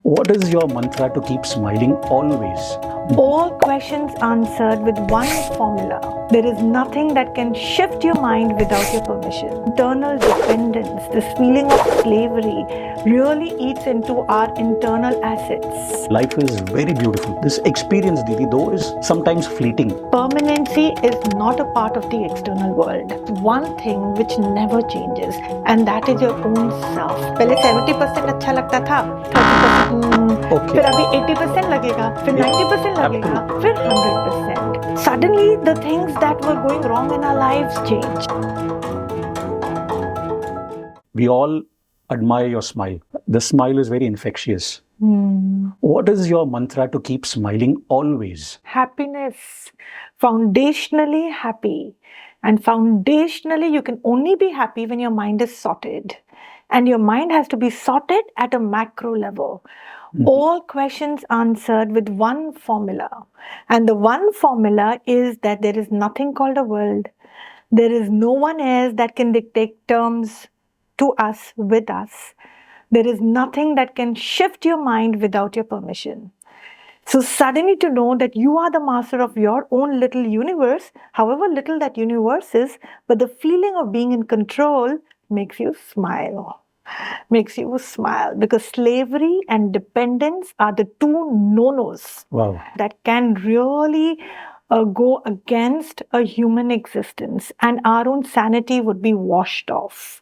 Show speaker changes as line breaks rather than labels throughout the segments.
What is your mantra to keep smiling always?
All questions answered with one formula. There is nothing that can shift your mind without your permission. Internal dependence, this feeling of slavery, really eats into our internal assets.
Life is very beautiful. This experience, Didi, though, is sometimes fleeting.
Permanency is not a part of the external world. One thing which never changes, and that is your own self. पहले 70% अच्छा लगता था, 30% फिर अभी 80% लगेगा, फिर 90% लगेगा, फिर 100%. Suddenly, the things that were going wrong in our lives change.
We all admire your smile. The smile is very infectious. What is your mantra to keep smiling always?
Happiness. Foundationally happy. And foundationally, you can only be happy when your mind is sorted. And your mind has to be sorted at a macro level. All questions answered with one formula. And the one formula is that there is nothing called a world. There is no one else that can dictate terms to us, with us. There is nothing that can shift your mind without your permission. So suddenly to know that you are the master of your own little universe, however little that universe is, but the feeling of being in control makes you smile. Makes you smile, because slavery and dependence are the two no-nos that can really go against a human existence, and our own sanity would be washed off.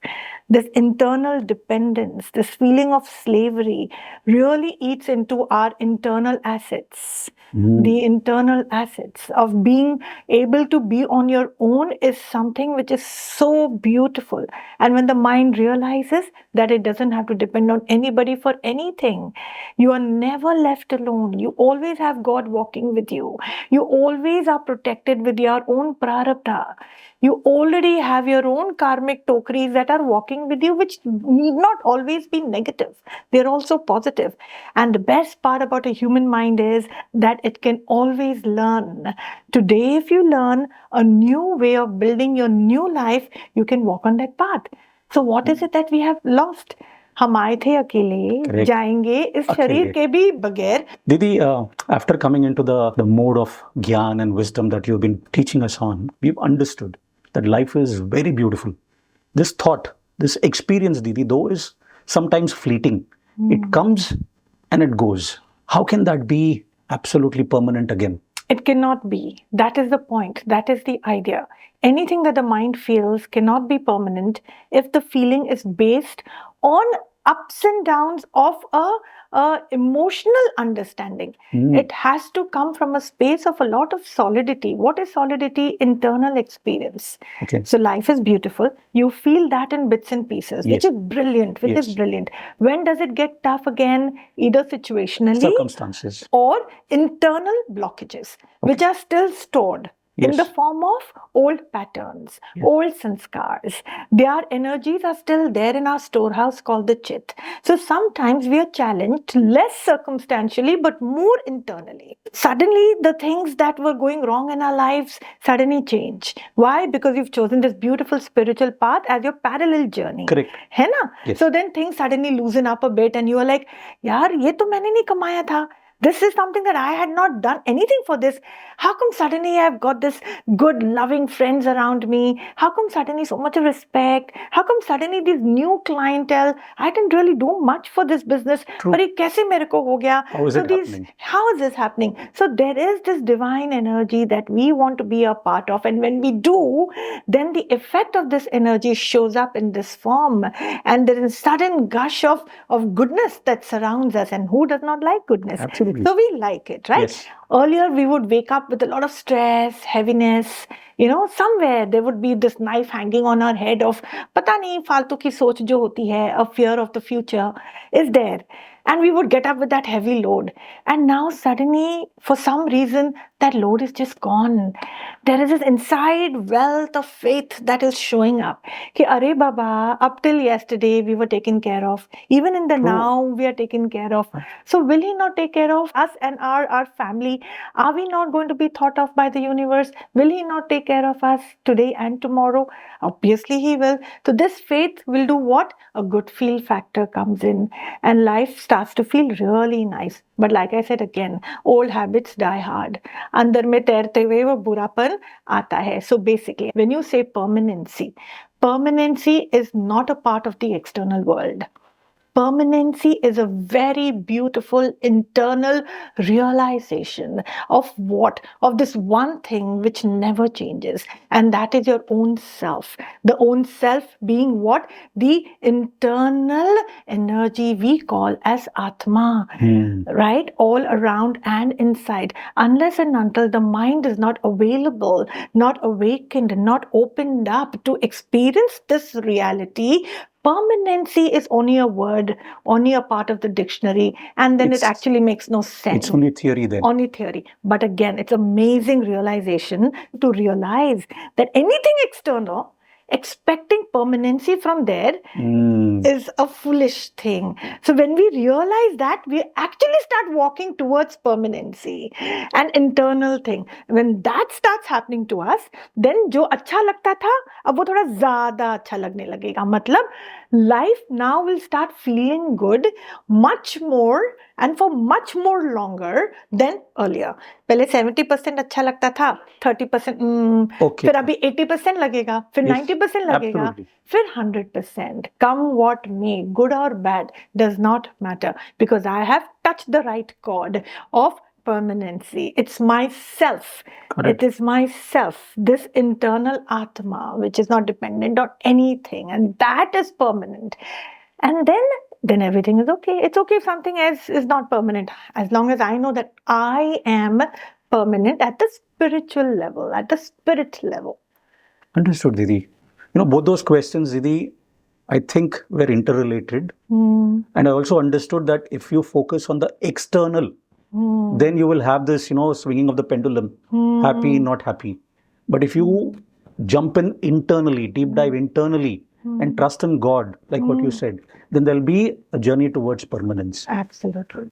This internal dependence, this feeling of slavery really eats into our internal assets. The internal assets of being able to be on your own is something which is so beautiful. And when the mind realizes that it doesn't have to depend on anybody for anything, you are never left alone. You always have God walking with you. You always are protected with your own prarabdha. You already have your own karmic tokris that are walking with you, which need not always be negative. They're also positive. And the best part about a human mind is that it can always learn. Today, if you learn a new way of building your new life, you can walk on that path. So what is it that we have lost? हम आए थे अकेले, जाएंगे इस शरीर के भी बगैर.
Didi, after coming into the mode of Gyan and wisdom that you've been teaching us on, we've understood that life is very beautiful. This thought, this experience, Didi, though, is sometimes fleeting. It comes and it goes. How can that be absolutely permanent again?
It cannot be. That is the point. That is the idea. Anything that the mind feels cannot be permanent if the feeling is based on ups and downs of a emotional understanding. It has to come from a space of a lot of solidity. What is solidity? Internal experience. So life is beautiful. You feel that in bits and pieces, which is brilliant, When does it get tough again? Either situationally,
circumstances,
or internal blockages, which are still stored in the form of old patterns, old sanskars. Their energies are still there in our storehouse called the chit. So sometimes we are challenged less circumstantially but more internally. Suddenly the things that were going wrong in our lives suddenly change. Why? Because you've chosen this beautiful spiritual path as your parallel journey.
Correct.
है ना? So then things suddenly loosen up a bit and you are like, यार ये तो मैंने नहीं कमाया था. This is something that I had not done anything for this. How come suddenly I've got this good, loving friends around me? How come suddenly so much respect? How come suddenly this new clientele? I didn't really do much for this business. But it kaise mere ko ho gaya?
How is it happening?
How is this happening? So there is this divine energy that we want to be a part of. And when we do, then the effect of this energy shows up in this form. And there is a sudden gush of goodness that surrounds us. And who does not like goodness?
Absolutely.
So we like it, right?
Yes.
Earlier, we would wake up with a lot of stress, heaviness. Somewhere there would be this knife hanging on our head of पता नहीं फालतू की सोच जो होती है, a fear of the future is there. And we would get up with that heavy load. And now suddenly, for some reason, that load is just gone. There is this inside wealth of faith that is showing up. Ki, Are Baba, up till yesterday, we were taken care of. Even in the now, we are taken care of. So will He not take care of us and our family? Are we not going to be thought of by the universe? Will He not take care of us today and tomorrow? Obviously, He will. So this faith will do what? A good feel factor comes in. And life starts starts to feel really nice. But like I said again, old habits die hard. अंदर में तैरते हुए वो बुरापन आता है. So basically, when you say permanency is not a part of the external world. Permanency is a very beautiful internal realization of what? Of this one thing which never changes, and that is your own self. The own self being what? The internal energy we call as Atma, right? All around and inside. Unless and until the mind is not available, not awakened, not opened up to experience this reality, permanency is only a word, only a part of the dictionary, and then it actually makes no sense.
It's only theory then.
Only theory. But again, it's amazing realization to realize that anything external, expecting permanency from there is a foolish thing. So when we realize that, we actually start walking towards permanency, an internal thing. When that starts happening to us, then जो अच्छा लगता था अब वो थोड़ा ज़्यादा अच्छा लगने लगेगा. मतलब life now will start feeling good much more and for much more longer than earlier. पहले 70% अच्छा लगता था, 30% फिर अभी 80% लगेगा, फिर 90% लगेगा, फिर 100%. Come what may, good or bad, does not matter, because I have touched the right chord of permanency. It's myself.
Correct.
It is myself, this internal Atma, which is not dependent on anything, and that is permanent. And then everything is okay. It's okay if something else is not permanent, as long as I know that I am permanent at the spiritual level, at the spirit level.
Understood, Didi. Both those questions, Didi, I think were interrelated. And I also understood that if you focus on the external, then you will have this, swinging of the pendulum, happy, not happy. But if you jump in internally, deep dive internally, and trust in God, like what you said, then there'll be a journey towards permanence.
Absolutely.